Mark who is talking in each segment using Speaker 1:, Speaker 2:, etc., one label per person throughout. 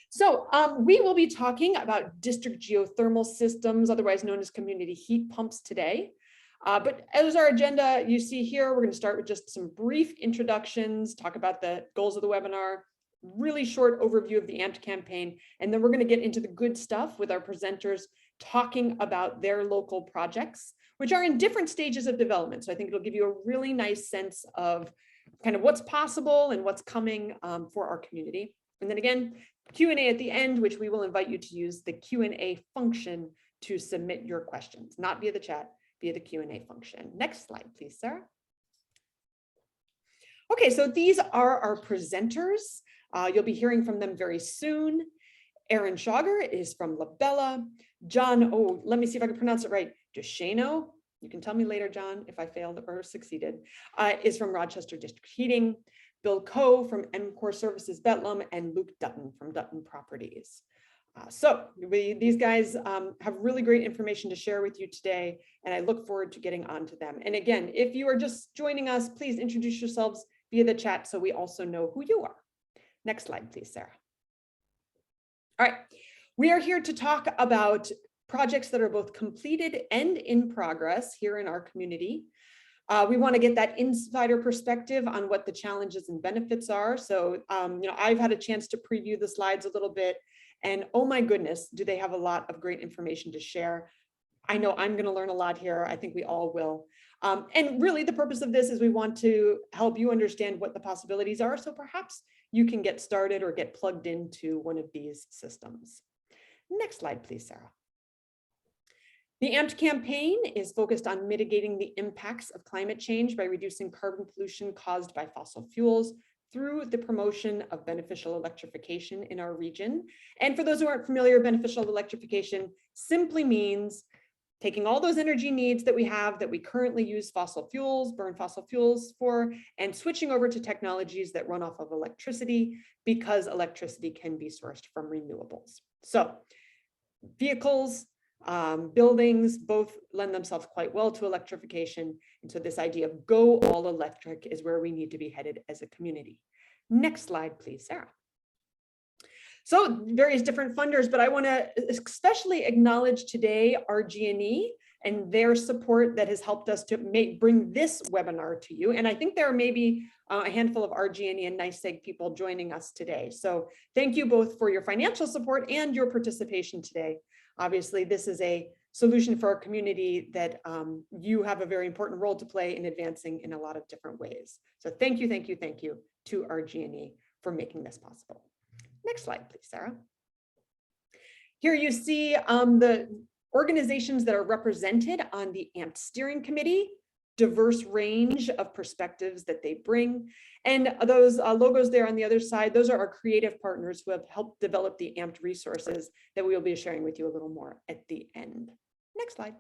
Speaker 1: So we will be talking about district geothermal systems, otherwise known as community heat pumps today. But as our agenda you see here, we're going to start with just some brief introductions, talk about the goals of the webinar, really short overview of the AMPED campaign, and then we're going to get into the good stuff with our presenters talking about their local projects, which are in different stages of development. So I think it'll give you a really nice sense of kind of what's possible and what's coming for our community. And then again, Q&A at the end, which we will invite you to use the Q&A function to submit your questions, not via the chat, via the Q&A function. Next slide, please, Sarah. Okay, so these are our presenters. You'll be hearing from them very soon. Aaron Schauger is from LaBella. John, oh, let me see if I can pronounce it right, Duchesneau, you can tell me later, John, if I failed or succeeded, is from Rochester District Heating. Bill Coe from MCore Services Bedlam, and Luke Dutton from Dutton Properties. So these guys have really great information to share with you today, and I look forward to getting on to them. And again, if you are just joining us, please introduce yourselves via the chat so we also know who you are. Next slide, please, Sarah. All right, we are here to talk about projects that are both completed and in progress here in our community. We want to get that insider perspective on what the challenges and benefits are. So, I've had a chance to preview the slides a little bit, and oh my goodness, do they have a lot of great information to share. I know I'm going to learn a lot here. I think we all will. And really the purpose of this is we want to help you understand what the possibilities are. So perhaps you can get started or get plugged into one of these systems. Next slide, please, Sarah. The AMPED campaign is focused on mitigating the impacts of climate change by reducing carbon pollution caused by fossil fuels through the promotion of beneficial electrification in our region. And for those who aren't familiar, beneficial electrification simply means taking all those energy needs that we have that we currently use fossil fuels, burn fossil fuels for, and switching over to technologies that run off of electricity because electricity can be sourced from renewables. So vehicles, buildings both lend themselves quite well to electrification. And so this idea of go all electric is where we need to be headed as a community. Next slide, please, Sarah. So various different funders, but I want to especially acknowledge today RG&E and their support that has helped us to bring this webinar to you. And I think there are maybe a handful of RG&E and NYSEG people joining us today. So thank you both for your financial support and your participation today. Obviously, this is a solution for our community that you have a very important role to play in advancing in a lot of different ways. So thank you, thank you, thank you to RG&E for making this possible. Next slide, please, Sarah. Here you see the organizations that are represented on the AMPED steering committee, diverse range of perspectives that they bring. And those logos there on the other side, those are our creative partners who have helped develop the AMPED resources that we will be sharing with you a little more at the end. Next slide.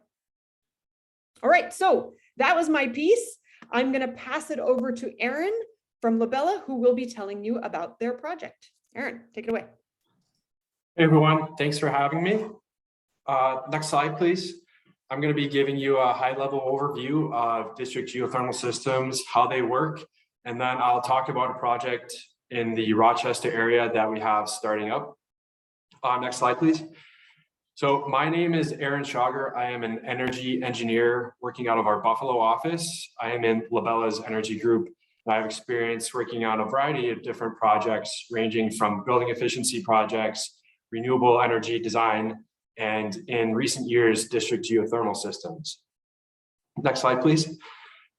Speaker 1: All right, so that was my piece. I'm going to pass it over to Aaron from LaBella, who will be telling you about their project. Aaron, take it away.
Speaker 2: Hey everyone, thanks for having me. Next slide, please. I'm going to be giving you a high-level overview of district geothermal systems, how they work, and then I'll talk about a project in the Rochester area that we have starting up. Next slide, please. So my name is Aaron Schauger. I am an energy engineer working out of our Buffalo office. I am in LaBella's energy group. I have experience working on a variety of different projects, ranging from building efficiency projects, renewable energy design, and in recent years, district geothermal systems. Next slide, please.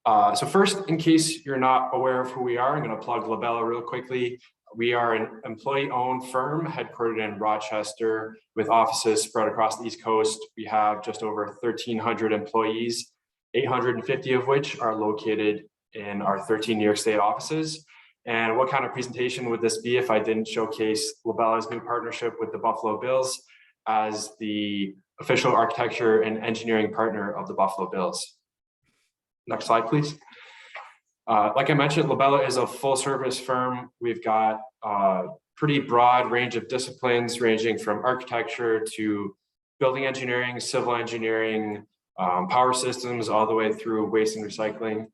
Speaker 2: So first, in case you're not aware of who we are, I'm going to plug LaBella real quickly. We are an employee-owned firm headquartered in Rochester with offices spread across the East Coast. We have just over 1,300 employees, 850 of which are located in our 13 New York State offices. And what kind of presentation would this be if I didn't showcase LaBella's new partnership with the Buffalo Bills as the official architecture and engineering partner of the Buffalo Bills? Next slide, please. Like I mentioned, LaBella is a full service firm. We've got a pretty broad range of disciplines ranging from architecture to building engineering, civil engineering, power systems, all the way through waste and recycling.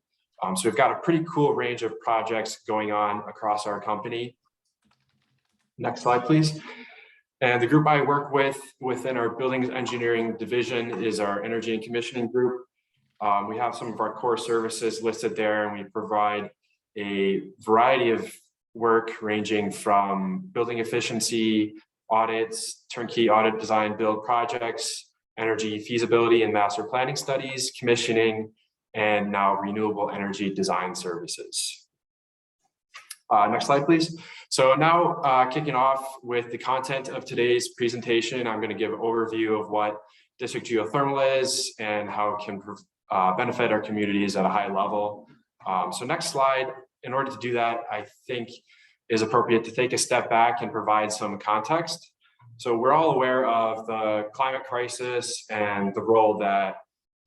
Speaker 2: So we've got a pretty cool range of projects going on across our company. Next slide, please. And the group I work with within our buildings engineering division is our energy and commissioning group. We have some of our core services listed there, and we provide a variety of work ranging from building efficiency audits, turnkey audit design build projects, energy feasibility and master planning studies, commissioning, and now renewable energy design services. Next slide, please. So now kicking off with the content of today's presentation, I'm going to give an overview of what district geothermal is and how it can benefit our communities at a high level. So next slide. In order to do that, I think is appropriate to take a step back and provide some context. So we're all aware of the climate crisis and the role that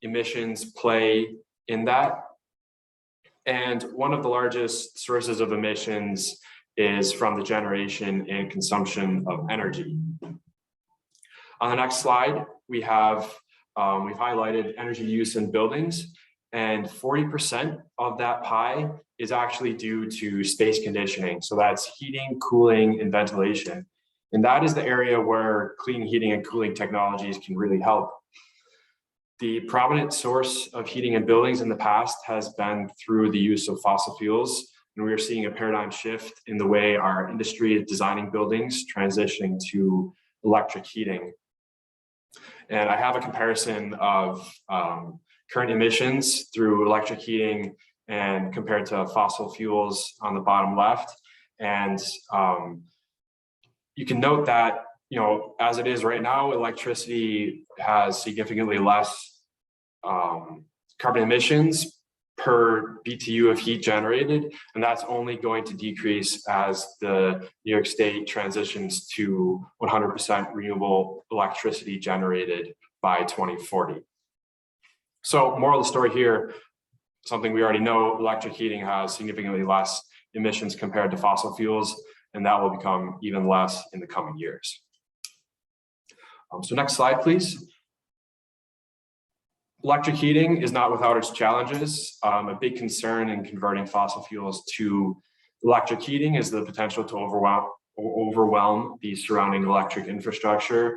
Speaker 2: emissions play in that. And one of the largest sources of emissions is from the generation and consumption of energy. On the next slide, we have we've highlighted energy use in buildings, and 40% of that pie is actually due to space conditioning. So that's heating, cooling, and ventilation. And that is the area where clean heating and cooling technologies can really help. The prominent source of heating in buildings in the past has been through the use of fossil fuels. And we are seeing a paradigm shift in the way our industry is designing buildings, transitioning to electric heating. And I have a comparison of current emissions through electric heating and compared to fossil fuels on the bottom left. And you can note that, as it is right now, electricity has significantly less carbon emissions per BTU of heat generated, and that's only going to decrease as the New York State transitions to 100% renewable electricity generated by 2040. So moral of the story here, something we already know, electric heating has significantly less emissions compared to fossil fuels, and that will become even less in the coming years. So next slide, please. Electric heating is not without its challenges. A big concern in converting fossil fuels to electric heating is the potential to overwhelm the surrounding electric infrastructure.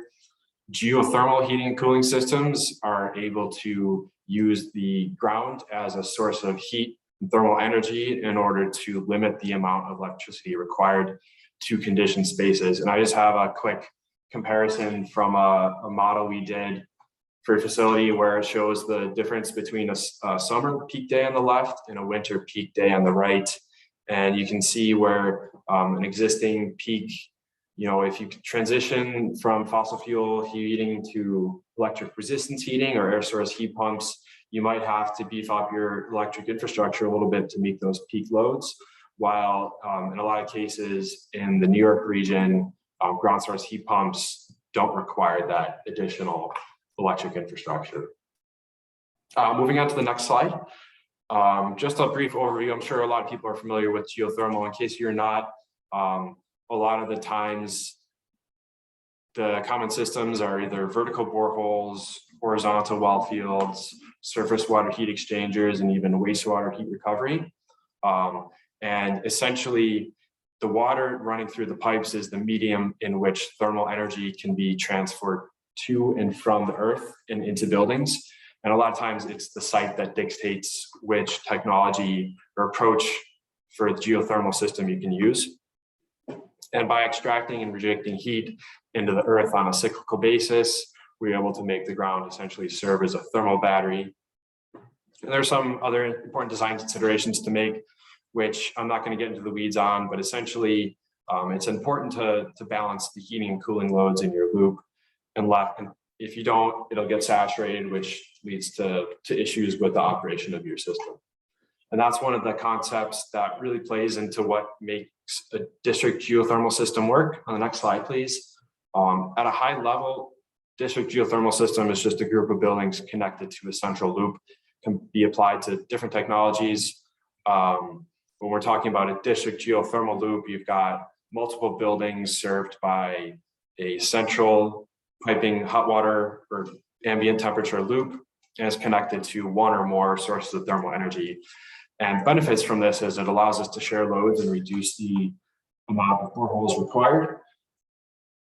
Speaker 2: Geothermal heating and cooling systems are able to use the ground as a source of heat and thermal energy in order to limit the amount of electricity required to condition spaces. And I just have a quick comparison from a model we did for a facility where it shows the difference between a summer peak day on the left and a winter peak day on the right. And you can see where an existing peak, if you transition from fossil fuel heating to electric resistance heating or air source heat pumps, you might have to beef up your electric infrastructure a little bit to meet those peak loads. While in a lot of cases in the New York region, ground source heat pumps don't require that additional electric infrastructure. Moving on to the next slide. Just a brief overview. I'm sure a lot of people are familiar with geothermal. In case you're not, a lot of the times the common systems are either vertical boreholes, horizontal well fields, surface water heat exchangers, and even wastewater heat recovery. And essentially, the water running through the pipes is the medium in which thermal energy can be transferred to and from the earth and into buildings. And a lot of times it's the site that dictates which technology or approach for the geothermal system you can use. And by extracting and rejecting heat into the earth on a cyclical basis, we're able to make the ground essentially serve as a thermal battery. And there's some other important design considerations to make, which I'm not going to get into the weeds on, but essentially it's important to balance the heating and cooling loads in your loop. And if you don't, it'll get saturated, which leads to issues with the operation of your system. And that's one of the concepts that really plays into what makes a district geothermal system work. On the next slide, please. At a high level, district geothermal system is just a group of buildings connected to a central loop, can be applied to different technologies. When we're talking about a district geothermal loop, you've got multiple buildings served by a central piping hot water or ambient temperature loop, and is connected to one or more sources of thermal energy. And benefits from this is it allows us to share loads and reduce the amount of boreholes required.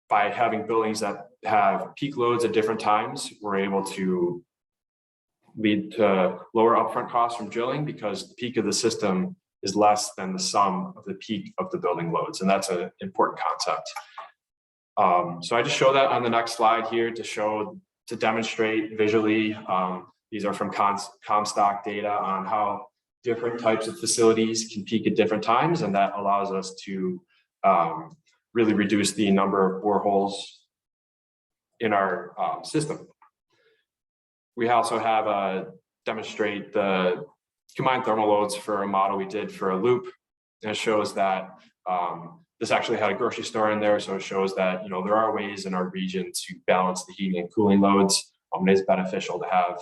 Speaker 2: by having buildings that have peak loads at different times, we're able to lead to lower upfront costs from drilling because the peak of the system is less than the sum of the peak of the building loads. And that's an important concept. So I just show that on the next slide here to demonstrate visually. These are from Comstock data on how different types of facilities can peak at different times. And that allows us to really reduce the number of boreholes in our system. We also have demonstrate the combined thermal loads for a model we did for a loop. And it shows that this actually had a grocery store in there. So it shows that, there are ways in our region to balance the heating and cooling loads. It is beneficial to have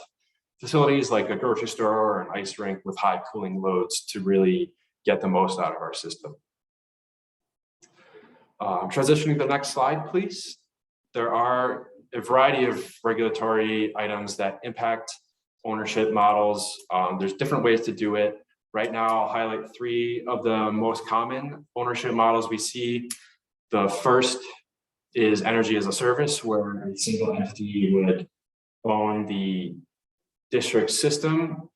Speaker 2: facilities like a grocery store or an ice rink with high cooling loads to really get the most out of our system. Transitioning to the next slide, please. There are a variety of regulatory items that impact ownership models. There's different ways to do it. Right now, I'll highlight 3 of the most common ownership models we see. The first is energy as a service, where a single entity would own the district system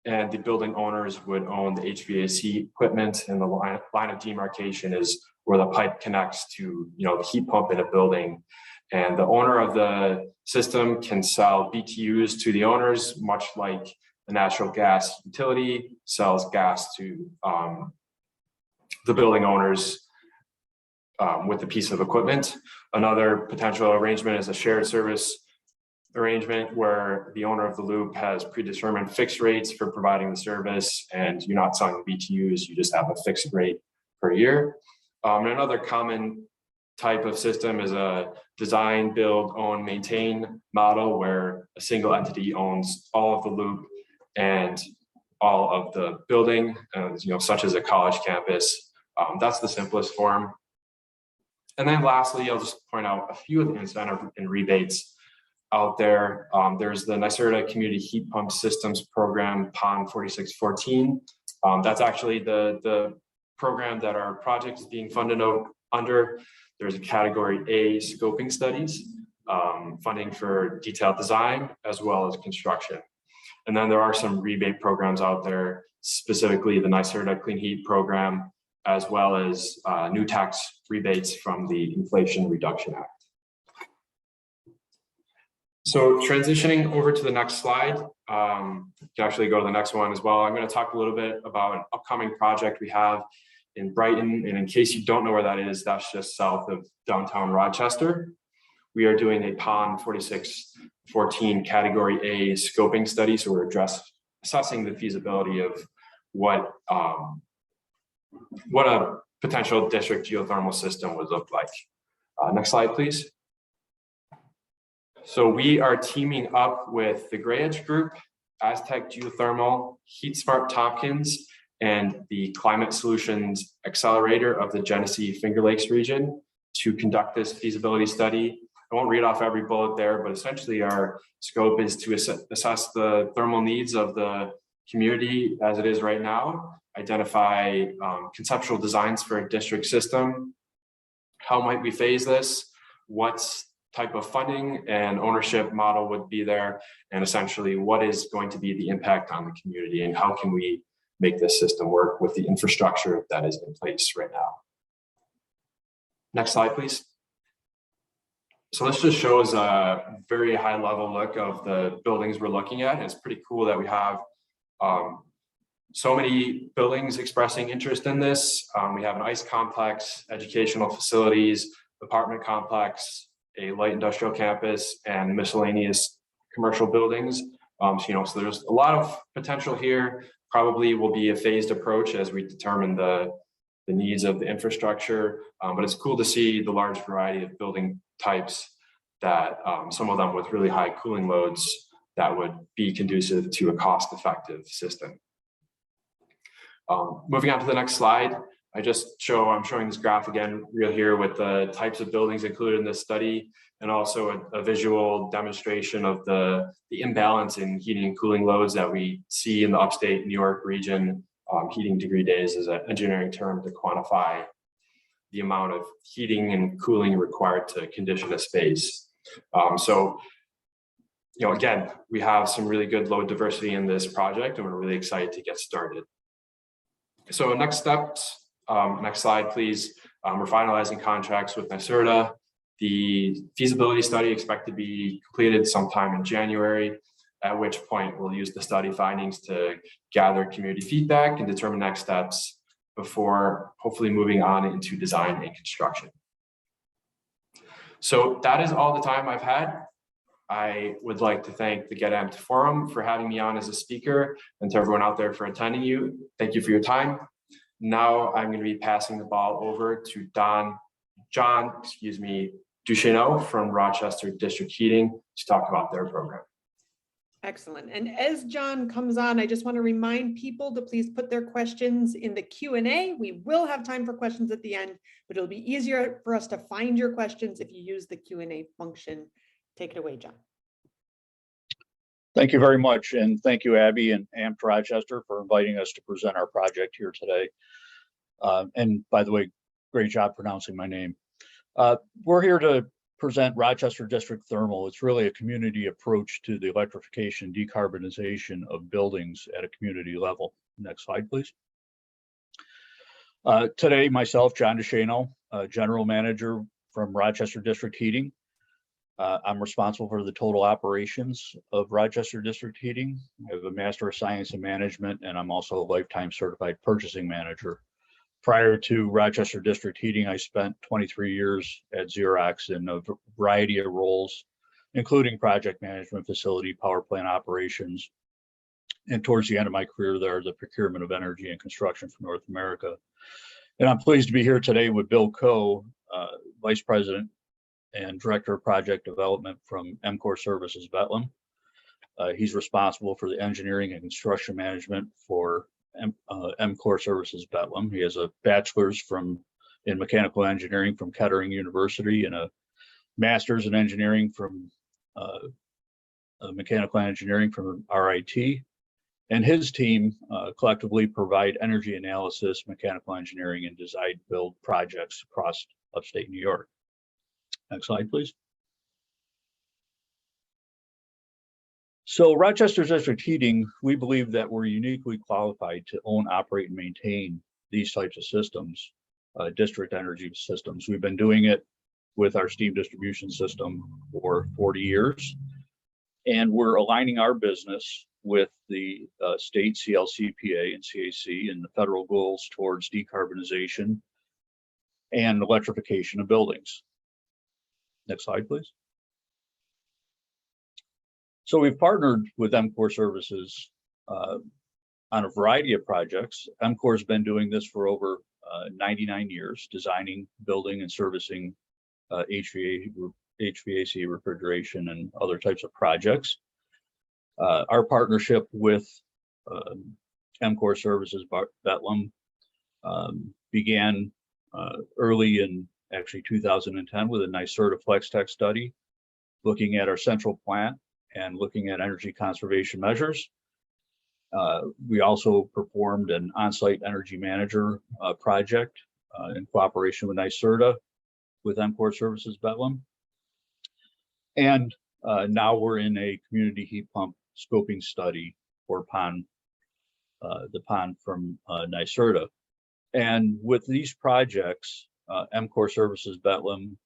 Speaker 2: and the building owners would own the HVAC equipment, and the line of demarcation is where the pipe connects to the heat pump in a building. And the owner of the system can sell BTUs to the owners, much like the natural gas utility sells gas to the building owners with a piece of equipment. Another potential arrangement is a shared service arrangement where the owner of the loop has predetermined fixed rates for providing the service, and you're not selling BTUs, you just have a fixed rate per year. And another common type of system is a design, build, own, maintain model where a single entity owns all of the loop and all of the building, such as a college campus. That's the simplest form. And then lastly, I'll just point out a few of the incentive and rebates out there. There's the NYSERDA Community Heat Pump Systems Program, PON 4614. That's actually the program that our project is being funded under. There's a category A scoping studies, funding for detailed design as well as construction. And then there are some rebate programs out there, specifically the NYSERDA Clean Heat Program, as well as new tax rebates from the Inflation Reduction Act. So transitioning over to the next slide, you can actually go to the next one as well. I'm going to talk a little bit about an upcoming project we have in Brighton. And in case you don't know where that is, that's just south of downtown Rochester. We are doing a PON 4614 category A scoping study. So we're assessing the feasibility of what a potential district geothermal system would look like. Next slide, please. So we are teaming up with the Gray Edge Group, Aztec Geothermal, Heat Smart Tompkins, and the Climate Solutions Accelerator of the Genesee Finger Lakes region to conduct this feasibility study. I won't read off every bullet there, but essentially our scope is to assess the thermal needs of the community as it is right now, identify conceptual designs for a district system, how might we phase this, what type of funding and ownership model would be there, and essentially what is going to be the impact on the community and how can we make this system work with the infrastructure that is in place right now. Next slide, please. So this just shows a very high level look of the buildings we're looking at. And it's pretty cool that we have so many buildings expressing interest in this. We have an ice complex, educational facilities, apartment complex, a light industrial campus, and miscellaneous commercial buildings. So there's a lot of potential here. Probably will be a phased approach as we determine the needs of the infrastructure. But it's cool to see the large variety of building types that some of them with really high cooling loads that would be conducive to a cost-effective system. Moving on to the next slide, I'm showing this graph again real here with the types of buildings included in this study, and also a visual demonstration of the imbalance in heating and cooling loads that we see in the upstate New York region. Heating degree days is an engineering term to quantify the amount of heating and cooling required to condition a space. So, again, we have some really good load diversity in this project, and we're really excited to get started. So next steps, next slide, please. We're finalizing contracts with NYSERDA. The feasibility study expected to be completed sometime in January, at which point we'll use the study findings to gather community feedback and determine next steps before hopefully moving on into design and construction. So that is all the time I've had. I would like to thank the Get Amped Forum for having me on as a speaker, and to everyone out there for attending you. Thank you for your time. Now I'm going to be passing the ball over to John Duchesneau from Rochester District Heating to talk about their program.
Speaker 1: Excellent. And as John comes on, I just want to remind people to please put their questions in the Q&A. We will have time for questions at the end, but it'll be easier for us to find your questions if you use the Q&A function. Take it away, John.
Speaker 3: Thank you very much. And thank you, Abby and AMPED Rochester, for inviting us to present our project here today. And by the way, great job pronouncing my name. We're here to present Rochester District Thermal. It's really a community approach to the electrification, decarbonization of buildings at a community level. Next slide, please. Today, myself, John Duchesneau, General Manager from Rochester District Heating. I'm responsible for the total operations of Rochester District Heating. I have a Master of Science in Management, and I'm also a lifetime certified purchasing manager. Prior to Rochester District Heating, I spent 23 years at Xerox in a variety of roles, including project management, facility, power plant operations, and towards the end of my career there, the procurement of energy and construction for North America. And I'm pleased to be here today with Bill Coe, Vice President and Director of Project Development from EMCOR Services Bethlehem. He's responsible for the engineering and construction management for EMCOR Services Bethlehem. He has a bachelor's in mechanical engineering from Kettering University and a master's in engineering from mechanical engineering from RIT. And his team collectively provide energy analysis, mechanical engineering, and design build projects across upstate New York. Next slide, please. So Rochester District Heating, we believe that we're uniquely qualified to own, operate, and maintain these types of systems, district energy systems. We've been doing it with our steam distribution system for 40 years, and we're aligning our business with the state CLCPA and CAC and the federal goals towards decarbonization and electrification of buildings. Next slide, please. So we've partnered with EMCOR Services on a variety of projects. EMCOR has been doing this for over 99 years, designing, building, and servicing HVAC, refrigeration, and other types of projects. Our partnership with EMCOR Services Bethlehem began early in actually 2010 with a NYSERDA Flex Tech study, looking at our central plant and looking at energy conservation measures. We also performed an on-site energy manager project in cooperation with NYSERDA with EMCOR Services Bethlehem. And now we're in a community heat pump scoping study for the pond from NYSERDA. And with these projects, EMCOR Services Bethlehem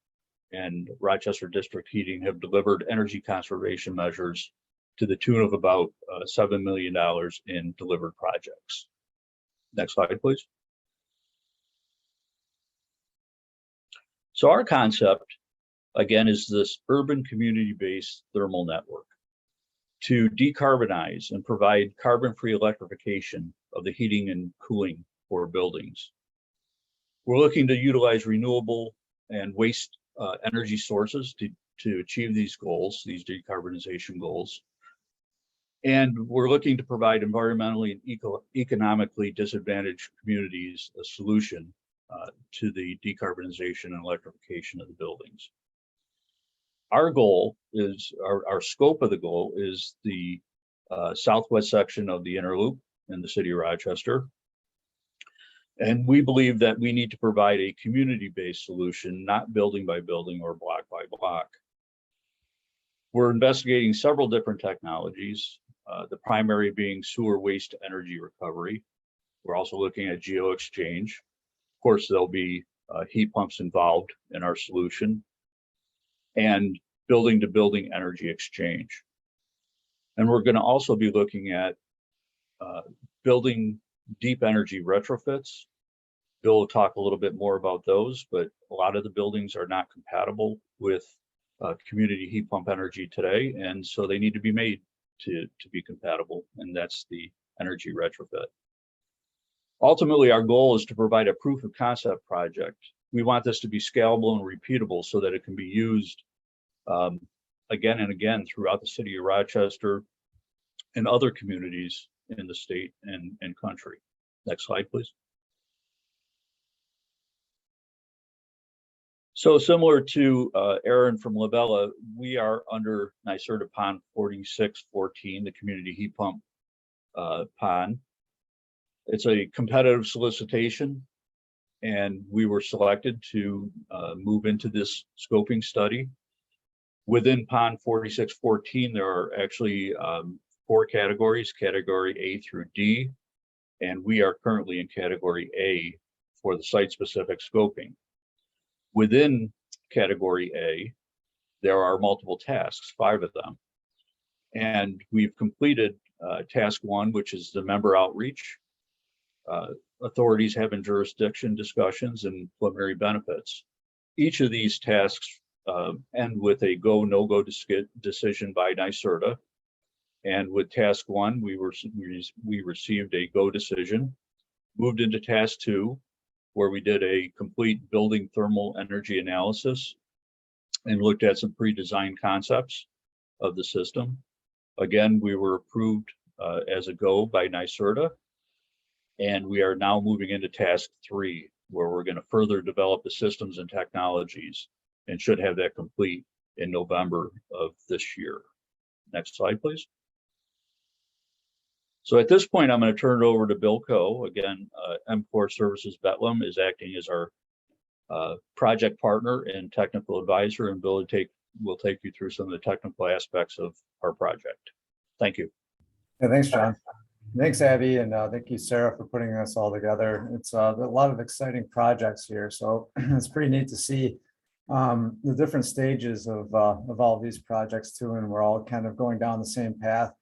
Speaker 3: and Rochester District Heating have delivered energy conservation measures to the tune of about $7 million in delivered projects. Next slide, please. So our concept, again, is this urban community-based thermal network to decarbonize and provide carbon-free electrification of the heating and cooling for buildings. We're looking to utilize renewable and waste energy sources to achieve these goals, these decarbonization goals. And we're looking to provide environmentally and economically disadvantaged communities a solution to the decarbonization and electrification of the buildings. Our goal is, our scope of the goal is the southwest section of the inner loop in the city of Rochester. And we believe that we need to provide a community-based solution, not building by building or block by block. We're investigating several different technologies, the primary being sewer waste energy recovery. We're also looking at geo exchange. Of course, there'll be heat pumps involved in our solution, and building to building energy exchange. And we're going to also be looking at building deep energy retrofits. Bill will talk a little bit more about those, but a lot of the buildings are not compatible with community heat pump energy today, and so they need to be made to be compatible, and that's the energy retrofit. Ultimately, our goal is to provide a proof of concept project. We want this to be scalable and repeatable so that it can be used again and again throughout the city of Rochester and other communities in the state and country. Next slide, please. So similar to Aaron from LaBella, we are under NYSERDA PON 4614, the community heat pump PON. It's a competitive solicitation, and we were selected to move into this scoping study. Within PON 4614, there are actually 4 categories, category A through D, and we are currently in category A for the site-specific scoping. Within category A, there are multiple tasks, 5 of them. And we've completed task 1, which is the member outreach, authorities having jurisdiction discussions, and preliminary benefits. Each of these tasks end with a go, no-go decision by NYSERDA. And with task 1, we received a go decision, moved into task 2, where we did a complete building thermal energy analysis and looked at some pre-designed concepts of the system. Again, we were approved as a go by NYSERDA, and we are now moving into task 3, where we're going to further develop the systems and technologies, and should have that complete in November of this year. Next slide, please. So at this point, I'm going to turn it over to Bill Coe. Again, EMCOR Services Bethlehem is acting as our project partner and technical advisor, and Bill will take you through some of the technical aspects of our project. Thank you.
Speaker 4: Yeah, thanks, John. Thanks, Abby, and thank you, Sarah, for putting this all together. It's a lot of exciting projects here, so it's pretty neat to see the different stages of all of these projects too, and we're all kind of going down the same path.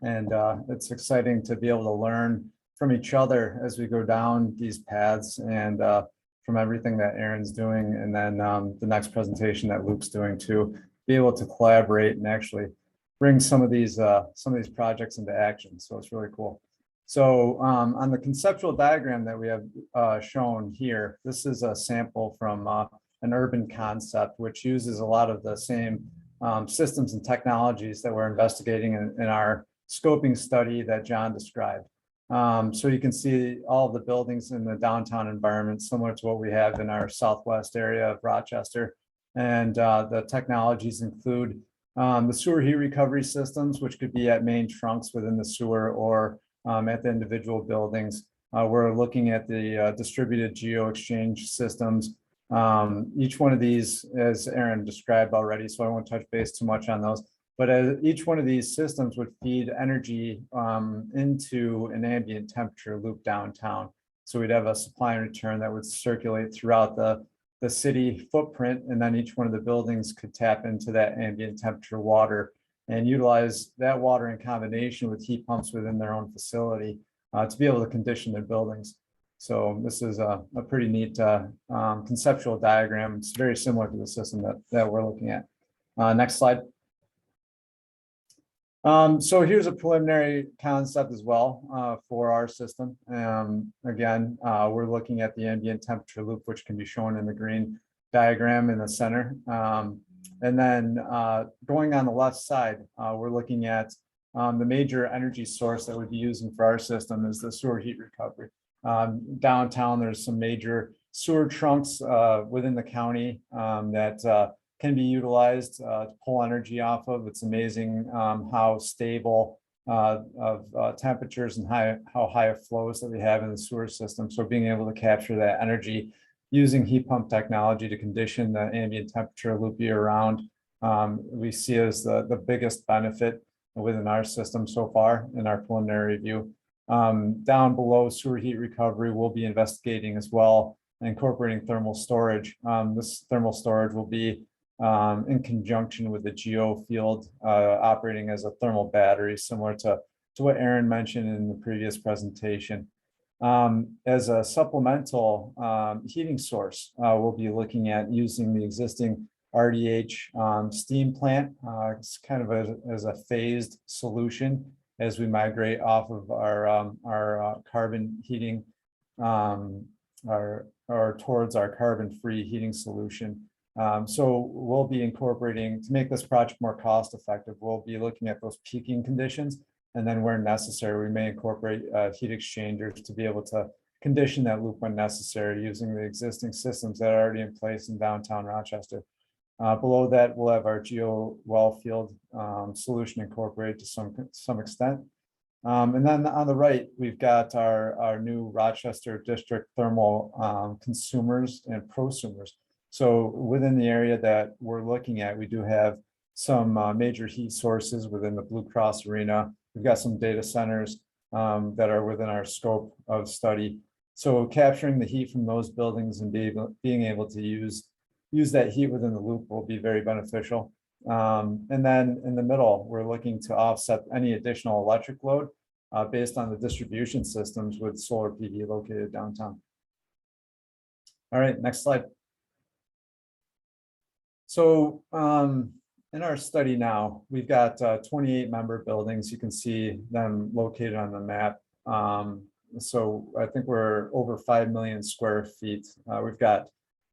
Speaker 4: And it's exciting to be able to learn from each other as we go down these paths, and from everything that Aaron's doing, and then the next presentation that Luke's doing too, be able to collaborate and actually bring some of these projects into action. So it's really cool. So on the conceptual diagram that we have shown here, this is a sample from an urban concept, which uses a lot of the same systems and technologies that we're investigating in our scoping study that John described. So you can see all of the buildings in the downtown environment, similar to what we have in our southwest area of Rochester. And the technologies include the sewer heat recovery systems, which could be at main trunks within the sewer or at the individual buildings. We're looking at the distributed geo exchange systems. Each one of these, as Aaron described already, so I won't touch base too much on those. But each one of these systems would feed energy into an ambient temperature loop downtown. So we'd have a supply and return that would circulate throughout the city footprint, and then each one of the buildings could tap into that ambient temperature water and utilize that water in combination with heat pumps within their own facility to be able to condition their buildings. So this is a pretty neat conceptual diagram. It's very similar to the system that we're looking at. Next slide. So here's a preliminary concept as well for our system. Again, we're looking at the ambient temperature loop, which can be shown in the green diagram in the center. And then going on the left side, we're looking at the major energy source that we'd be using for our system is the sewer heat recovery. Downtown, there's some major sewer trunks within the county that can be utilized to pull energy off of. It's amazing how stable temperatures and how high it flows that we have in the sewer system. So being able to capture that energy using heat pump technology to condition the ambient temperature loop year round, we see as the biggest benefit within our system so far in our preliminary review. Down below sewer heat recovery, we'll be investigating as well, incorporating thermal storage. This thermal storage will be in conjunction with the geo field, operating as a thermal battery, similar to what Aaron mentioned in the previous presentation. As a supplemental heating source, we'll be looking at using the existing RDH steam plant. It's kind of as a phased solution as we migrate off of our carbon heating or towards our carbon-free heating solution. So we'll be incorporating, to make this project more cost effective, we'll be looking at those peaking conditions, and then where necessary, we may incorporate heat exchangers to be able to condition that loop when necessary using the existing systems that are already in place in downtown Rochester. Below that, we'll have our geo well field solution incorporated to some extent. And then on the right, we've got our new Rochester district thermal consumers and prosumers. So within the area that we're looking at, we do have some major heat sources within the Blue Cross arena. We've got some data centers that are within our scope of study. So capturing the heat from those buildings and being able to use that heat within the loop will be very beneficial. And then in the middle, we're looking to offset any additional electric load based on the distribution systems with solar PV located downtown. All right, next slide. So in our study now, we've got 28 member buildings. You can see them located on the map. So I think we're over 5 million square feet. We've got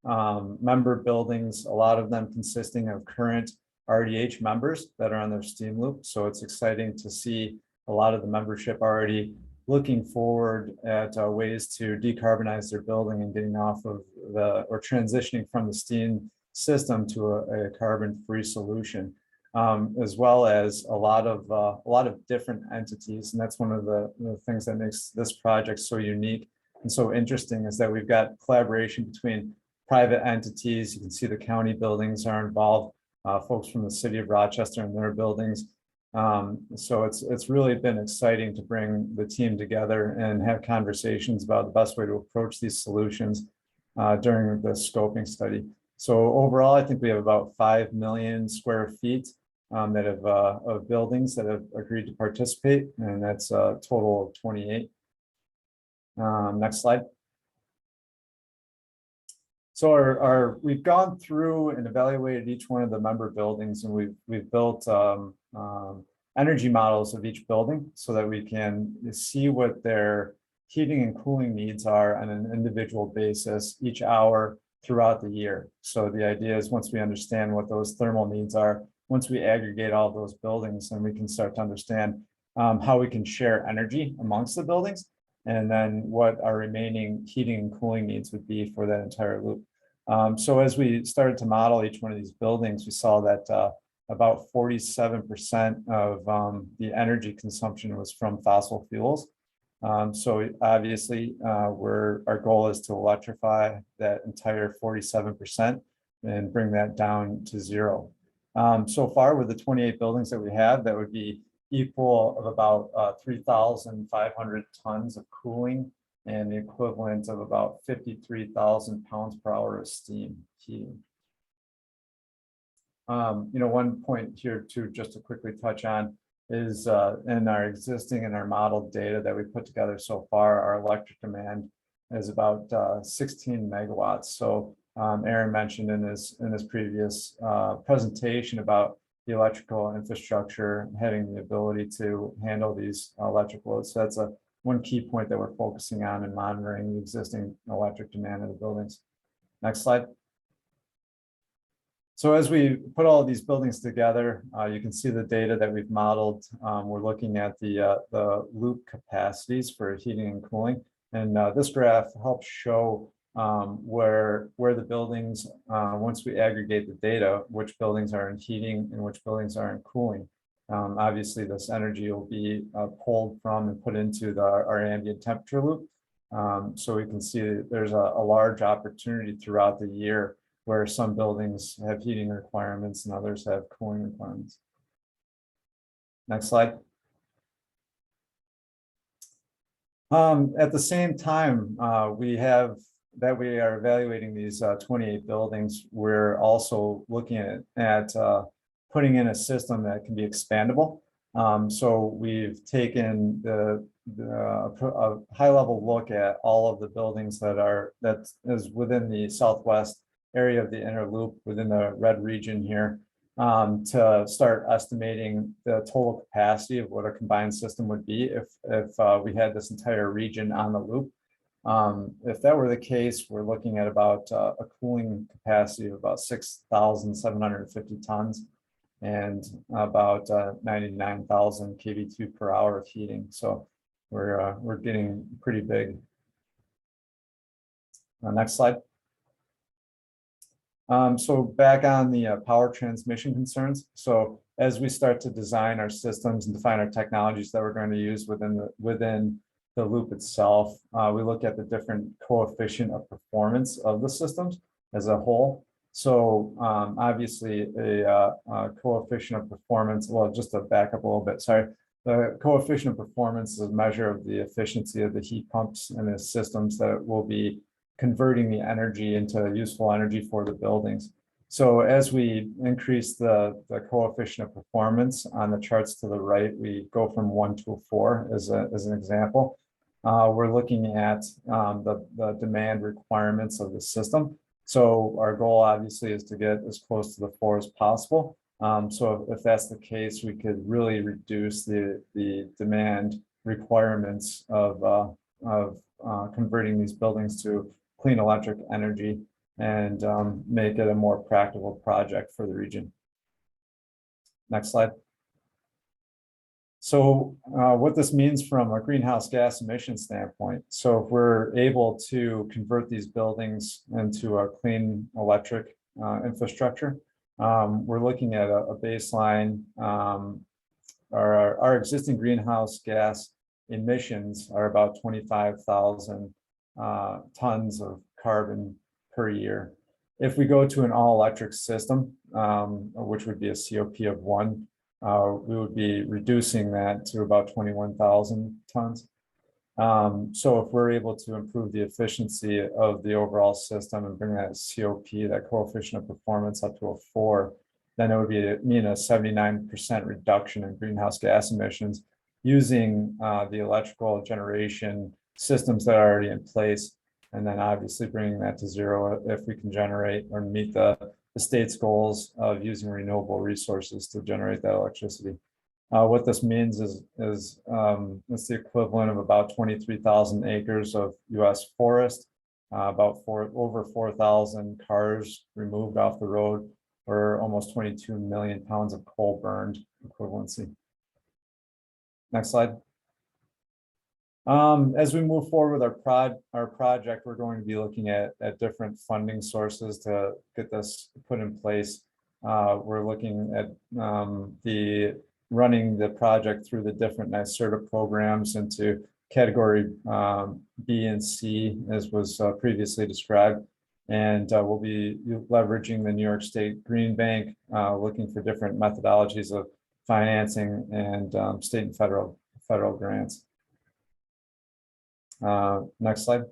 Speaker 4: member buildings, a lot of them consisting of current RDH members that are on their steam loop. So it's exciting to see a lot of the membership already looking forward at ways to decarbonize their building and getting off of or transitioning from the steam system to a carbon-free solution, as well as a lot of different entities. And that's one of the things that makes this project so unique and so interesting, is that we've got collaboration between private entities. You can see the county buildings are involved, folks from the city of Rochester and their buildings. So it's really been exciting to bring the team together and have conversations about the best way to approach these solutions during the scoping study. So overall, I think we have about 5 million square feet that have of buildings that have agreed to participate, and that's a total of 28. Next slide. So we've gone through and evaluated each one of the member buildings, and we've built energy models of each building so that we can see what their heating and cooling needs are on an individual basis each hour throughout the year. So the idea is, once we understand what those thermal needs are, once we aggregate all those buildings, then we can start to understand how we can share energy amongst the buildings, and then what our remaining heating and cooling needs would be for that entire loop. So as we started to model each one of these buildings, we saw that about 47% of the energy consumption was from fossil fuels. So obviously, our goal is to electrify that entire 47% and bring that down to zero. So far, with the 28 buildings that we have, that would be equal of about 3,500 tons of cooling and the equivalent of about 53,000 pounds per hour of steam heating. One point here too, just to quickly touch on, is in our existing and our model data that we put together so far, our electric demand is about 16 megawatts. So Aaron mentioned in his previous presentation about the electrical infrastructure having the ability to handle these electric loads. So that's one key point that we're focusing on and monitoring the existing electric demand of the buildings. Next slide. So as we put all of these buildings together, you can see the data that we've modeled. We're looking at the loop capacities for heating and cooling. And this graph helps show where the buildings, once we aggregate the data, which buildings are in heating and which buildings are in cooling. Obviously, this energy will be pulled from and put into our ambient temperature loop. So we can see that there's a large opportunity throughout the year where some buildings have heating requirements and others have cooling requirements. Next slide. At the same time, we are evaluating these 28 buildings. We're also looking at putting in a system that can be expandable. So we've taken a high level look at all of the buildings that is within the southwest area of the inner loop within the red region here, to start estimating the total capacity of what a combined system would be if we had this entire region on the loop. If that were the case, we're looking at about a cooling capacity of about 6,750 tons and about 99,000 kV2 per hour of heating. So we're getting pretty big. Next slide. So back on the power transmission concerns. So as we start to design our systems and define our technologies that we're going to use within the loop itself, we look at the different coefficient of performance of the systems as a whole. So obviously a coefficient of performance, well, just to back up a little bit, sorry. The coefficient of performance is a measure of the efficiency of the heat pumps and the systems that will be converting the energy into useful energy for the buildings. So as we increase the coefficient of performance on the charts to the right, we go from 1 to a 4 as an example. We're looking at the demand requirements of the system. So our goal obviously is to get as close to the 4 as possible. So if that's the case, we could really reduce the demand requirements of converting these buildings to clean electric energy and make it a more practical project for the region. Next slide. So what this means from a greenhouse gas emission standpoint. So if we're able to convert these buildings into a clean electric infrastructure, we're looking at a baseline. Our existing greenhouse gas emissions are about 25,000 tons of carbon per year. If we go to an all-electric system, which would be a COP of 1, we would be reducing that to about 21,000 tons. So if we're able to improve the efficiency of the overall system and bring that COP, that coefficient of performance, up to a 4, then it would mean a 79% reduction in greenhouse gas emissions using the electrical generation systems that are already in place, and then obviously bringing that to 0 if we can generate or meet the state's goals of using renewable resources to generate that electricity. What this means is it's the equivalent of about 23,000 acres of U.S. forest, over 4,000 cars removed off the road, or almost 22 million pounds of coal burned equivalency. Next slide. As we move forward with our project, we're going to be looking at different funding sources to get this put in place. We're looking at running the project through the different NYSERDA programs into category B and C, as was previously described. And we'll be leveraging the New York State Green Bank, looking for different methodologies of financing and state and federal grants. Next slide.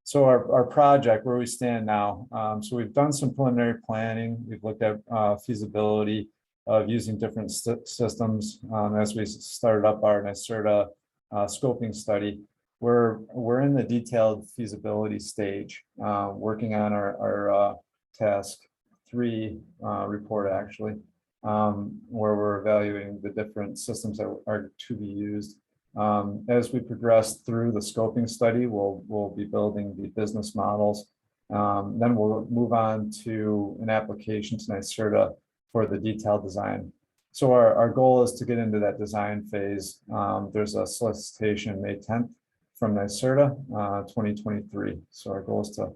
Speaker 4: So our project, where we stand now. So we've done some preliminary planning. We've looked at feasibility of using different systems as we started up our NYSERDA scoping study. We're in the detailed feasibility stage, working on our task 3 report actually. Where we're evaluating the different systems that are to be used. As we progress through the scoping study, we'll be building the business models. Then we'll move on to an application to NYSERDA for the detailed design. So our goal is to get into that design phase. There's a solicitation May 10th from NYSERDA 2023. So our goal is to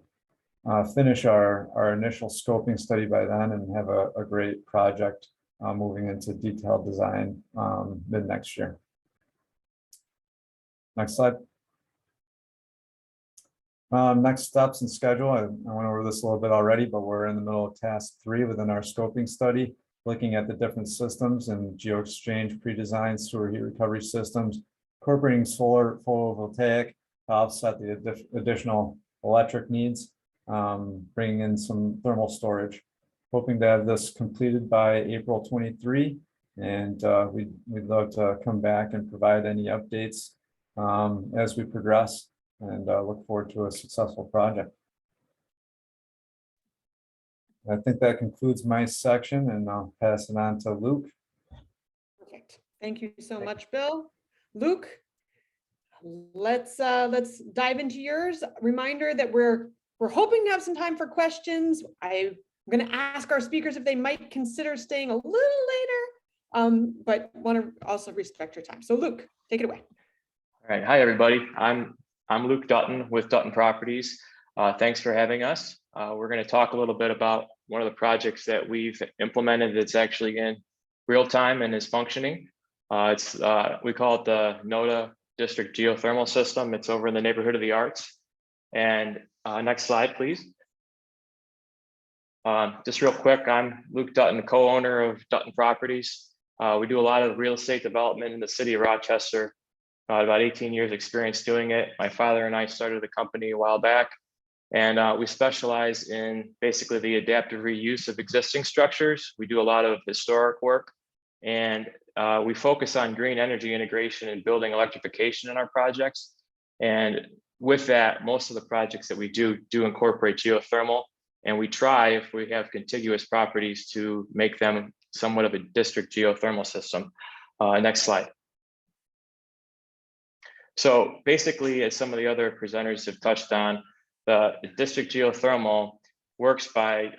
Speaker 4: finish our initial scoping study by then and have a great project moving into detailed design mid next year. Next slide. Next steps and schedule. I went over this a little bit already, but we're in the middle of task 3 within our scoping study, looking at the different systems and geo-exchange pre-designed sewer heat recovery systems, incorporating solar photovoltaic to offset the additional electric needs, bringing in some thermal storage. Hoping to have this completed by April 23, and we'd love to come back and provide any updates as we progress, and look forward to a successful project. I think that concludes my section, and I'll pass it on to Luke.
Speaker 1: Perfect. Thank you so much, Bill. Luke, let's dive into yours. Reminder that we're hoping to have some time for questions. I'm going to ask our speakers if they might consider staying a little later, but want to also respect your time. So Luke, take it away.
Speaker 5: All right. Hi, everybody. I'm Luke Dutton with Dutton Properties. Thanks for having us. We're going to talk a little bit about one of the projects that we've implemented that's actually in real time and is functioning. We call it the NODA District Geothermal System. It's over in the neighborhood of the Arts. And next slide, please. Just real quick, I'm Luke Dutton, co-owner of Dutton Properties. We do a lot of real estate development in the city of Rochester. About 18 years experience doing it. My father and I started the company a while back, and we specialize in basically the adaptive reuse of existing structures. We do a lot of historic work, and we focus on green energy integration and building electrification in our projects. And with that, most of the projects that we do incorporate geothermal, and we try, if we have contiguous properties, to make them somewhat of a district geothermal system. Next slide. So basically, as some of the other presenters have touched on, the district geothermal works by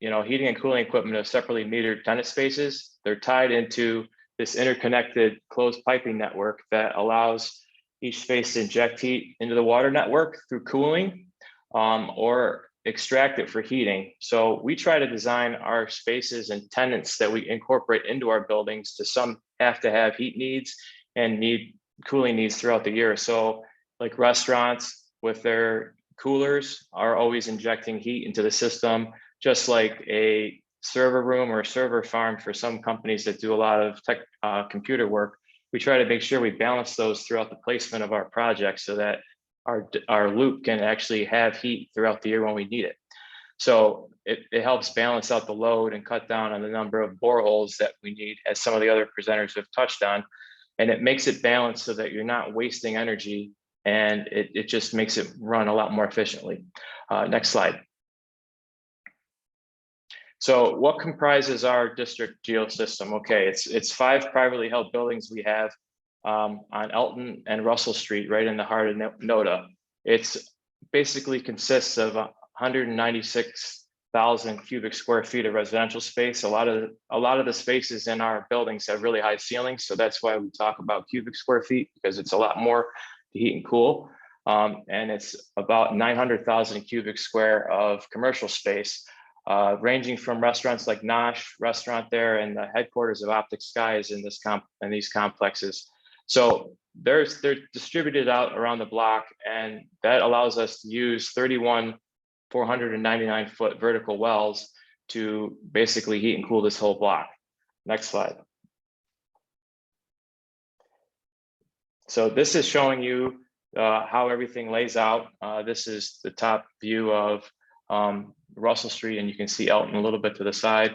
Speaker 5: heating and cooling equipment of separately metered tenant spaces. They're tied into this interconnected closed piping network that allows each space to inject heat into the water network through cooling or extract it for heating. So we try to design our spaces and tenants that we incorporate into our buildings to some have to have heat needs and need cooling needs throughout the year. So like restaurants with their coolers are always injecting heat into the system, just like a server room or a server farm for some companies that do a lot of tech computer work. We try to make sure we balance those throughout the placement of our projects so that our loop can actually have heat throughout the year when we need it. So it helps balance out the load and cut down on the number of boreholes that we need, as some of the other presenters have touched on. And it makes it balanced so that you're not wasting energy, and it just makes it run a lot more efficiently. Next slide. So what comprises our district geosystem? Okay, it's 5 privately held buildings we have on Elton and Russell Street, right in the heart of NODA. It's basically consists of 196,000 cubic square feet of residential space. A lot of the spaces in our buildings have really high ceilings, so that's why we talk about cubic square feet, because it's a lot more to heat and cool. And it's about 900,000 cubic square of commercial space, ranging from restaurants like Nosh restaurant there, and the headquarters of Optic Skies in these complexes. So they're distributed out around the block, and that allows us to use 31 499-foot vertical wells to basically heat and cool this whole block. Next slide. So this is showing you how everything lays out. This is the top view of Russell Street, and you can see Elton a little bit to the side.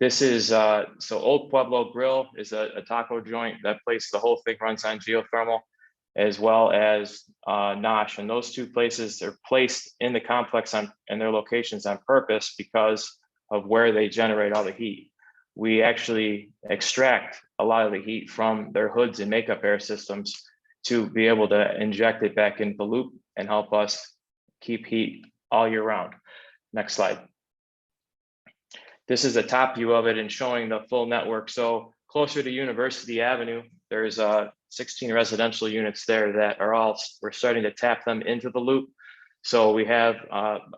Speaker 5: This is, so Old Pueblo Grill is a taco joint. That place, the whole thing runs on geothermal, as well as Nosh. And those 2 places are placed in the complex and their locations on purpose because of where they generate all the heat. We actually extract a lot of the heat from their hoods and makeup air systems to be able to inject it back into the loop and help us keep heat all year round. Next slide. This is a top view of it and showing the full network. So closer to University Avenue, there's 16 residential units there that are we're starting to tap them into the loop. So we have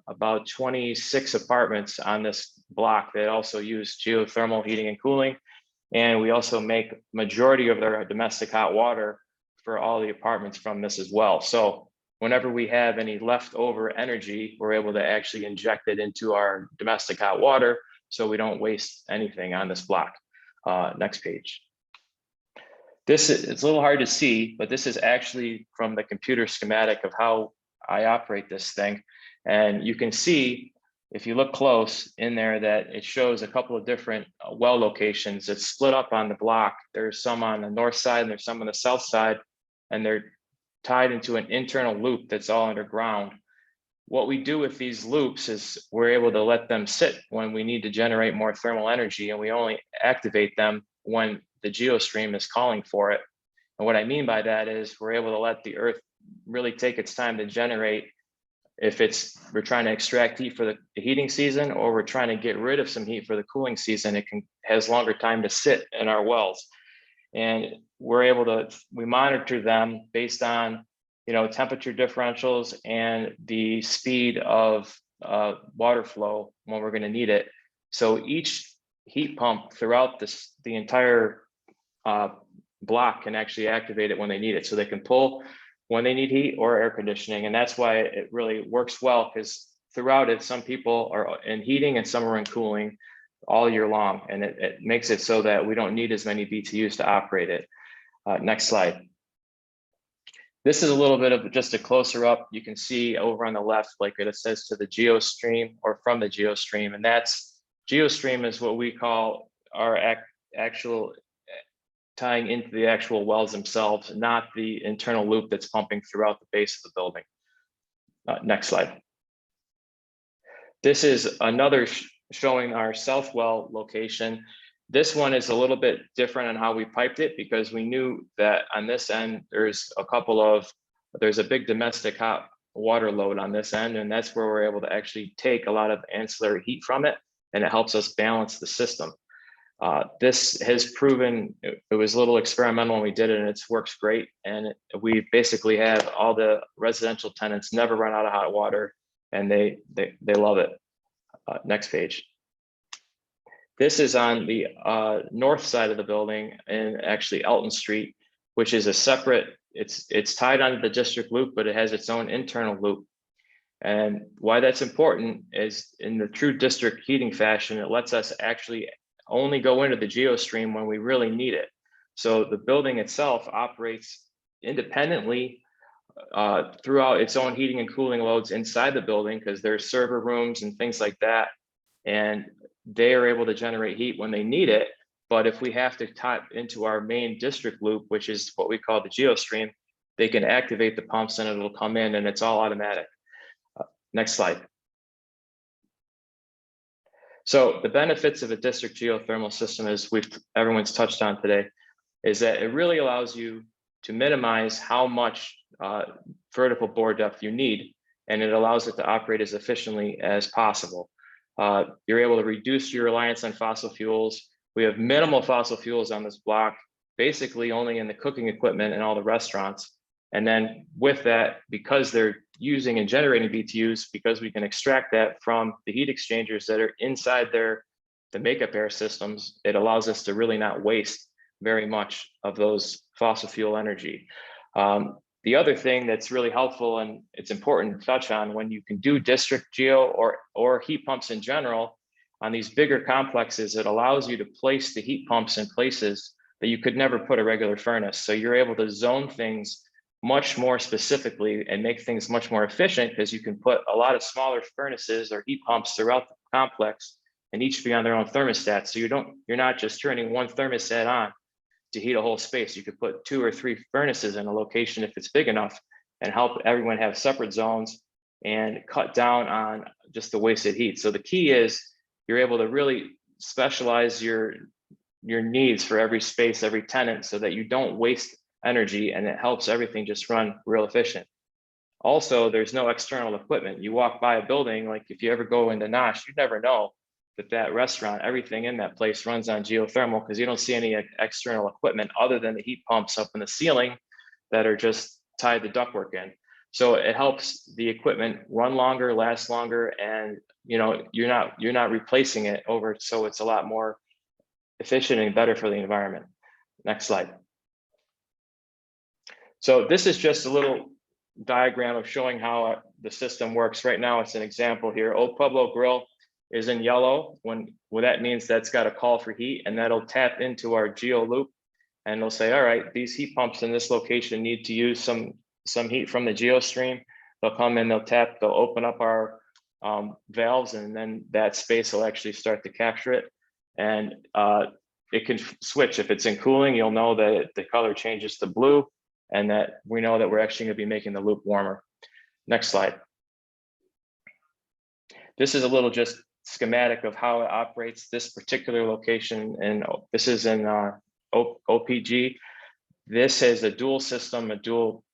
Speaker 5: about 26 apartments on this block that also use geothermal heating and cooling. And we also make majority of their domestic hot water for all the apartments from this as well. So whenever we have any leftover energy, we're able to actually inject it into our domestic hot water so we don't waste anything on this block. Next page. It's a little hard to see, but this is actually from the computer schematic of how I operate this thing. And you can see, if you look close in there, that it shows a couple of different well locations. It's split up on the block. There's some on the north side and there's some on the south side, and they're tied into an internal loop that's all underground. What we do with these loops is we're able to let them sit when we need to generate more thermal energy, and we only activate them when the geostream is calling for it. And what I mean by that is we're able to let the earth really take its time to generate. If we're trying to extract heat for the heating season, or we're trying to get rid of some heat for the cooling season, it has longer time to sit in our wells. And we monitor them based on, temperature differentials and the speed of water flow when we're going to need it. So each heat pump throughout the entire block can actually activate it when they need it. So they can pull when they need heat or air conditioning. And that's why it really works well, because throughout it, some people are in heating and some are in cooling all year long. And it makes it so that we don't need as many BTUs to operate it. Next slide. This is a little bit of just a closer up. You can see over on the left, like it says to the geostream or from the geostream. And that's geostream is what we call our actual tying into the actual wells themselves, not the internal loop that's pumping throughout the base of the building. Next slide. This is another showing our south well location. This one is a little bit different on how we piped it, because we knew that on this end, there's a big domestic hot water load on this end, and that's where we're able to actually take a lot of ancillary heat from it, and it helps us balance the system. This has proven, it was a little experimental when we did it, and it works great. And we basically have all the residential tenants never run out of hot water, and they love it. Next page. This is on the north side of the building, and actually Elton Street, which is a separate, it's tied onto the district loop, but it has its own internal loop. And why that's important is, in the true district heating fashion, it lets us actually only go into the geostream when we really need it. So the building itself operates independently throughout its own heating and cooling loads inside the building, because there's server rooms and things like that. And they are able to generate heat when they need it. But if we have to tap into our main district loop, which is what we call the geostream, they can activate the pumps and it'll come in, and it's all automatic. Next slide. So the benefits of a district geothermal system, as everyone's touched on today, is that it really allows you to minimize how much vertical bore depth you need, and it allows it to operate as efficiently as possible. You're able to reduce your reliance on fossil fuels. We have minimal fossil fuels on this block, basically only in the cooking equipment and all the restaurants. And then with that, because they're using and generating BTUs, because we can extract that from the heat exchangers that are inside the makeup air systems, it allows us to really not waste very much of those fossil fuel energy. The other thing that's really helpful, and it's important to touch on, when you can do district geo or heat pumps in general on these bigger complexes, it allows you to place the heat pumps in places that you could never put a regular furnace. So you're able to zone things much more specifically and make things much more efficient, because you can put a lot of smaller furnaces or heat pumps throughout the complex, and each be on their own thermostat. So you're not just turning one thermostat on to heat a whole space. You could put 2 or 3 furnaces in a location if it's big enough, and help everyone have separate zones and cut down on just the wasted heat. So the key is you're able to really specialize your needs for every space, every tenant, so that you don't waste energy, and it helps everything just run real efficient. Also, there's no external equipment. You walk by a building, like if you ever go into Nosh, you never know that restaurant, everything in that place runs on geothermal, because you don't see any external equipment other than the heat pumps up in the ceiling that are just tied the ductwork in. So it helps the equipment run longer, last longer, and you're not replacing it over, so it's a lot more efficient and better for the environment. Next slide. So this is just a little diagram of showing how the system works. Right now, it's an example here. Old Pueblo Grill is in yellow. Well, that means that's got a call for heat, and that'll tap into our geo loop, and it'll say, all right, these heat pumps in this location need to use some heat from the geo stream. They'll come in, they'll open up our valves, and then that space will actually start to capture it. And it can switch. If it's in cooling, you'll know that the color changes to blue, and that we know that we're actually going to be making the loop warmer. Next slide. This is a little just schematic of how it operates, this particular location, and this is in OPG. This is a dual system, a dual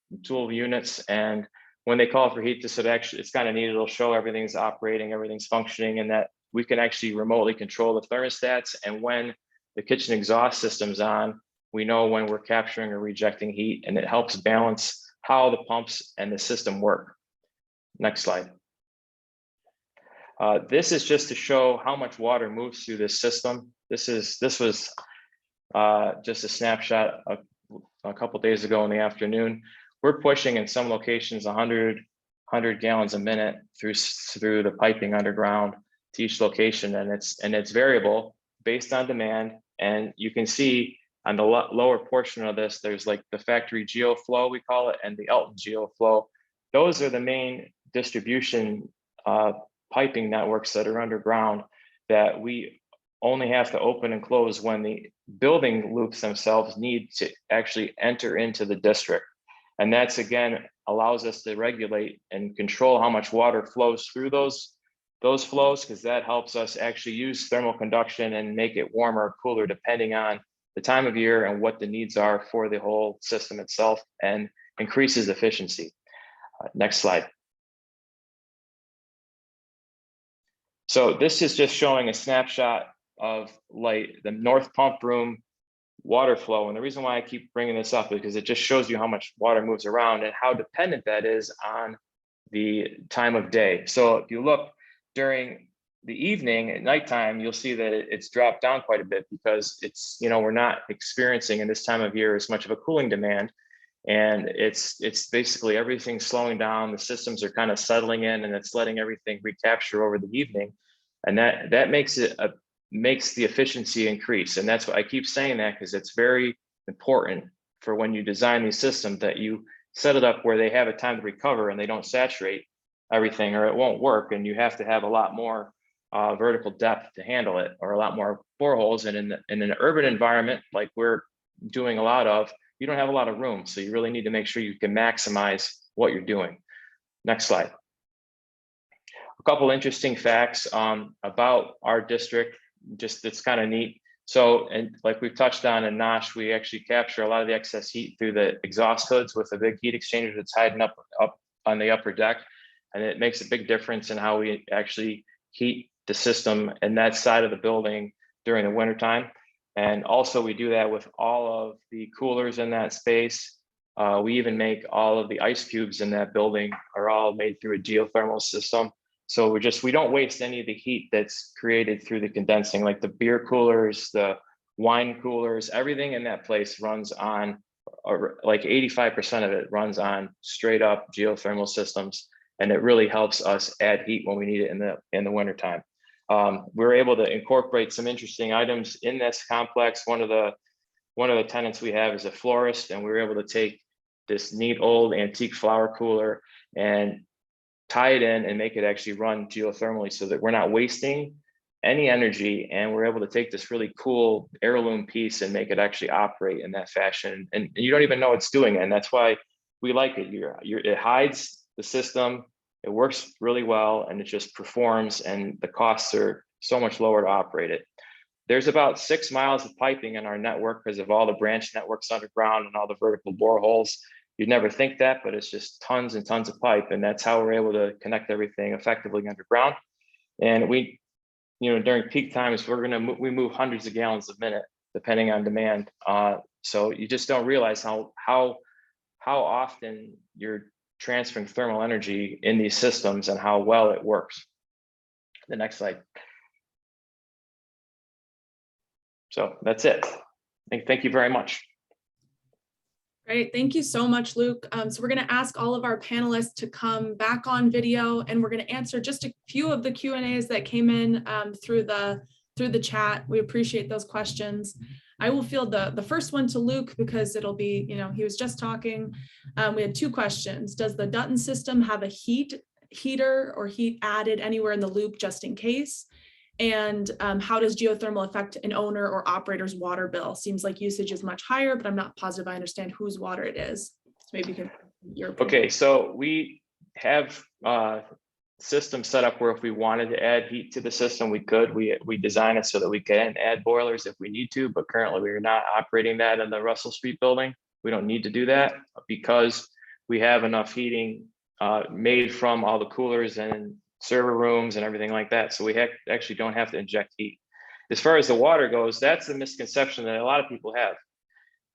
Speaker 5: units, and when they call for heat, it's kind of neat. It'll show everything's operating, everything's functioning, and that we can actually remotely control the thermostats. And when the kitchen exhaust system's on, we know when we're capturing or rejecting heat, and it helps balance how the pumps and the system work. Next slide. This is just to show how much water moves through this system. This was just a snapshot a couple days ago in the afternoon. We're pushing in some locations 100 gallons a minute through the piping underground to each location, and it's variable based on demand. And you can see on the lower portion of this, there's like the factory geoflow, we call it, and the Elton geoflow. Those are the main distribution piping networks that are underground that we only have to open and close when the building loops themselves need to actually enter into the district. And that's, again, allows us to regulate and control how much water flows through those flows, because that helps us actually use thermal conduction and make it warmer or cooler depending on the time of year and what the needs are for the whole system itself, and increases efficiency. Next slide. So this is just showing a snapshot of the north pump room water flow. And the reason why I keep bringing this up is because it just shows you how much water moves around and how dependent that is on the time of day. So if you look during the evening at nighttime, you'll see that it's dropped down quite a bit, because it's, we're not experiencing in this time of year as much of a cooling demand. And it's basically everything slowing down. The systems are kind of settling in, and it's letting everything recapture over the evening. And that makes the efficiency increase. And that's what I keep saying, that because it's very important for when you design these systems that you set it up where they have a time to recover and they don't saturate everything, or it won't work. And you have to have a lot more vertical depth to handle it, or a lot more boreholes. And in an urban environment like we're doing a lot of, you don't have a lot of room. So you really need to make sure you can maximize what you're doing. Next slide. A couple interesting facts about our district, just it's kind of neat. So, and like we've touched on in Nosh, we actually capture a lot of the excess heat through the exhaust hoods with a big heat exchanger that's hiding up on the upper deck. And it makes a big difference in how we actually heat the system in that side of the building during the wintertime. And also we do that with all of the coolers in that space. We even make all of the ice cubes in that building are all made through a geothermal system. So we don't waste any of the heat that's created through the condensing, like the beer coolers, the wine coolers, everything in that place runs on, or like 85% of it runs on straight up geothermal systems. And it really helps us add heat when we need it in the wintertime. We're able to incorporate some interesting items in this complex. One of the tenants we have is a florist, and we were able to take this neat old antique flower cooler and tie it in and make it actually run geothermally, so that we're not wasting any energy, and we're able to take this really cool heirloom piece and make it actually operate in that fashion. And you don't even know it's doing it, and that's why we like it. It hides the system, it works really well, and it just performs, and the costs are so much lower to operate it. There's about 6 miles of piping in our network because of all the branch networks underground and all the vertical boreholes. You'd never think that, but it's just tons and tons of pipe, and that's how we're able to connect everything effectively underground. And we, during peak times, we move hundreds of gallons a minute, depending on demand. So you just don't realize how often you're transferring thermal energy in these systems and how well it works. The next slide. So that's it. Thank you very much.
Speaker 6: Great, thank you so much, Luke. So we're going to ask all of our panelists to come back on video, and we're going to answer just a few of the Q&As that came in through the chat. We appreciate those questions. I will field the first one to Luke because it'll be, he was just talking. We had two questions. Does the Dutton system have a heater or heat added anywhere in the loop just in case? And how does geothermal affect an owner or operator's water bill? Seems like usage is much higher, but I'm not positive I understand whose water it is. So maybe you can, your opinion.
Speaker 5: Okay, so we have system set up where if we wanted to add heat to the system, we could. We design it so that we can add boilers if we need to, but currently we are not operating that in the Russell Street building. We don't need to do that because we have enough heating made from all the coolers and server rooms and everything like that. So we actually don't have to inject heat. As far as the water goes, that's the misconception that a lot of people have.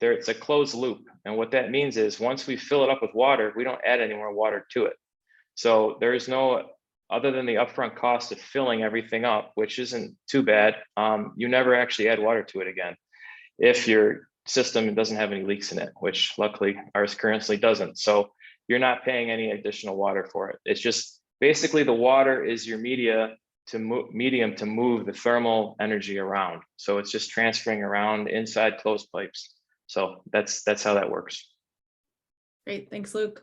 Speaker 5: It's a closed loop. And what that means is once we fill it up with water, we don't add any more water to it. So there's no, other than the upfront cost of filling everything up, which isn't too bad, you never actually add water to it again. If your system doesn't have any leaks in it, which luckily ours currently doesn't. So you're not paying any additional water for it. It's just basically the water is your medium to move the thermal energy around. So it's just transferring around inside closed pipes. So that's how that works.
Speaker 6: Great, thanks, Luke.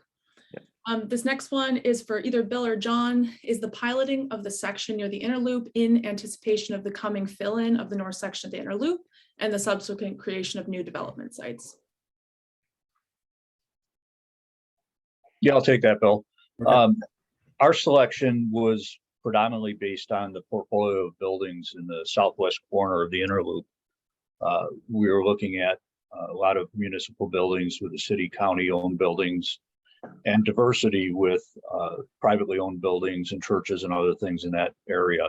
Speaker 5: Yeah.
Speaker 6: This next one is for either Bill or John. Is the piloting of the section near the inner loop in anticipation of the coming fill-in of the north section of the inner loop and the subsequent creation of new development sites?
Speaker 3: Yeah, I'll take that, Bill.
Speaker 4: Okay.
Speaker 3: Our selection was predominantly based on the portfolio of buildings in the southwest corner of the inner loop. We were looking at a lot of municipal buildings with the city county owned buildings and diversity with privately owned buildings and churches and other things in that area.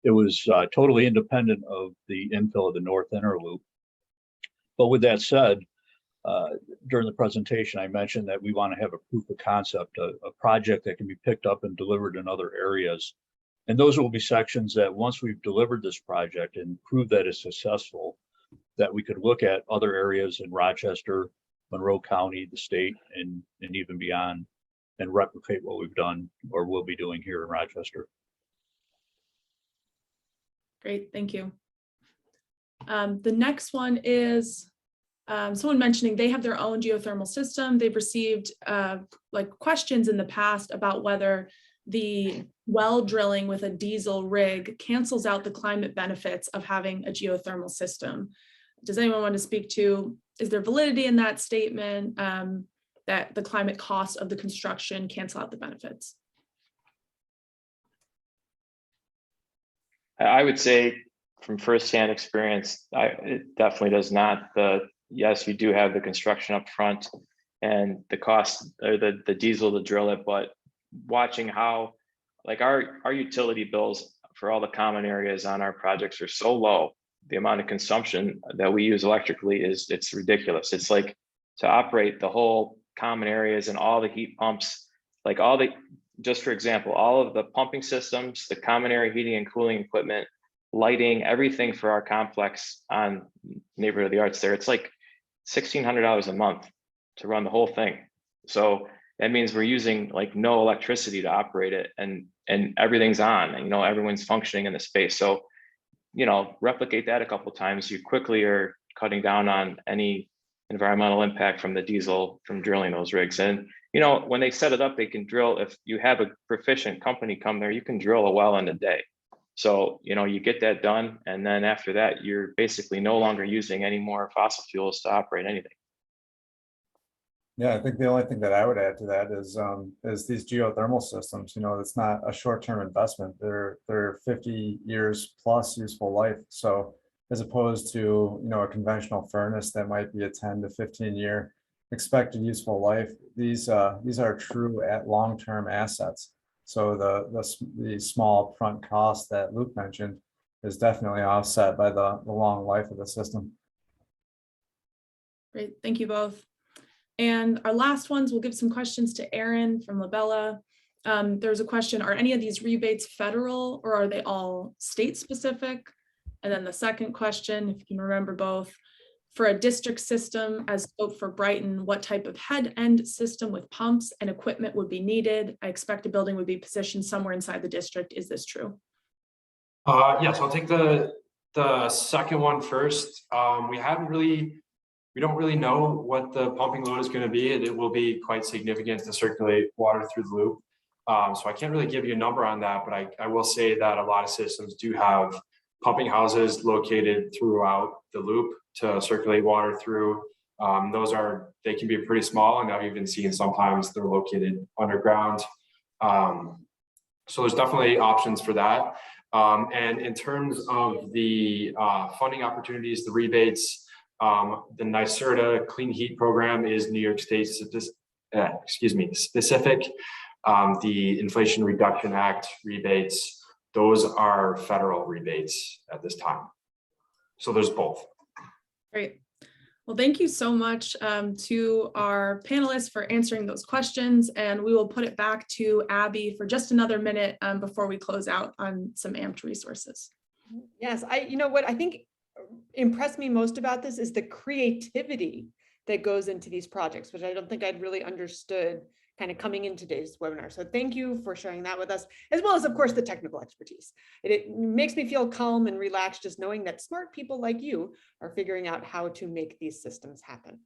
Speaker 3: It was totally independent of the infill of the north inner loop. But with that said, during the presentation, I mentioned that we want to have a proof of concept, a project that can be picked up and delivered in other areas. And those will be sections that once we've delivered this project and proved that it's successful, that we could look at other areas in Rochester, Monroe County, the state, and even beyond, and replicate what we've done or will be doing here in Rochester.
Speaker 6: Great, thank you. The next one is someone mentioning they have their own geothermal system. They've received questions in the past about whether the well drilling with a diesel rig cancels out the climate benefits of having a geothermal system. Does anyone want to speak to, is there validity in that statement that the climate cost of the construction cancel out the benefits?
Speaker 5: I would say from firsthand experience, it definitely does not. Yes, you do have the construction up front and the cost or the diesel to drill it, but watching how like our utility bills for all the common areas on our projects are so low, the amount of consumption that we use electrically it's ridiculous. It's like to operate the whole common areas and all the heat pumps, like just for example, all of the pumping systems, the common area heating and cooling equipment, lighting, everything for our complex on Neighborhood of the Arts there, it's like $1,600 a month to run the whole thing. So that means we're using like no electricity to operate it, and everything's on, and everyone's functioning in the space. So replicate that a couple of times, you quickly are cutting down on any environmental impact from the diesel from drilling those rigs. And when they set it up, they can drill, if you have a proficient company come there, you can drill a well in a day. So you get that done, and then after that you're basically no longer using any more fossil fuels to operate anything.
Speaker 4: Yeah, I think the only thing that I would add to that is these geothermal systems. It's not a short-term investment. They're 50 years plus useful life. So as opposed to a conventional furnace that might be a 10 to 15 year expected useful life, these are true long-term assets. So the small upfront cost that Luke mentioned is definitely offset by the long life of the system.
Speaker 6: Great, thank you both. And our last ones, we'll give some questions to Aaron from LaBella. There's a question, are any of these rebates federal or are they all state specific? And then the second question, if you can remember both, for a district system as scoped for Brighton, what type of head end system with pumps and equipment would be needed? I expect a building would be positioned somewhere inside the district. Is this true?
Speaker 2: Yes, I'll take the second one first. We don't really know what the pumping load is going to be, and it will be quite significant to circulate water through the loop. So I can't really give you a number on that, but I will say that a lot of systems do have pumping houses located throughout the loop to circulate water through. They can be pretty small, and I've even seen sometimes they're located underground. So there's definitely options for that. And in terms of the funding opportunities, the rebates, the NYSERDA Clean Heat Program is New York State specific. The Inflation Reduction Act rebates, those are federal rebates at this time. So there's both.
Speaker 6: Great. Well, thank you so much to our panelists for answering those questions, and we will put it back to Abby for just another minute before we close out on some AMPED resources.
Speaker 1: Yes, you know what I think impressed me most about this is the creativity that goes into these projects, which I don't think I'd really understood kind of coming in today's webinar. So thank you for sharing that with us, as well as, of course, the technical expertise. It makes me feel calm and relaxed just knowing that smart people like you are figuring out how to make these systems happen.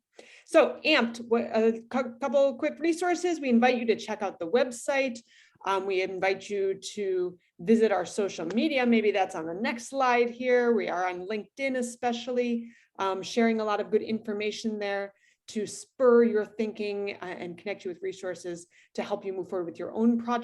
Speaker 1: So AMPED, a couple quick resources. We invite you to check out the website. We invite you to visit our social media. Maybe that's on the next slide here. We are on LinkedIn especially, sharing a lot of good information there to spur your thinking and connect you with resources to help you move forward with your own project.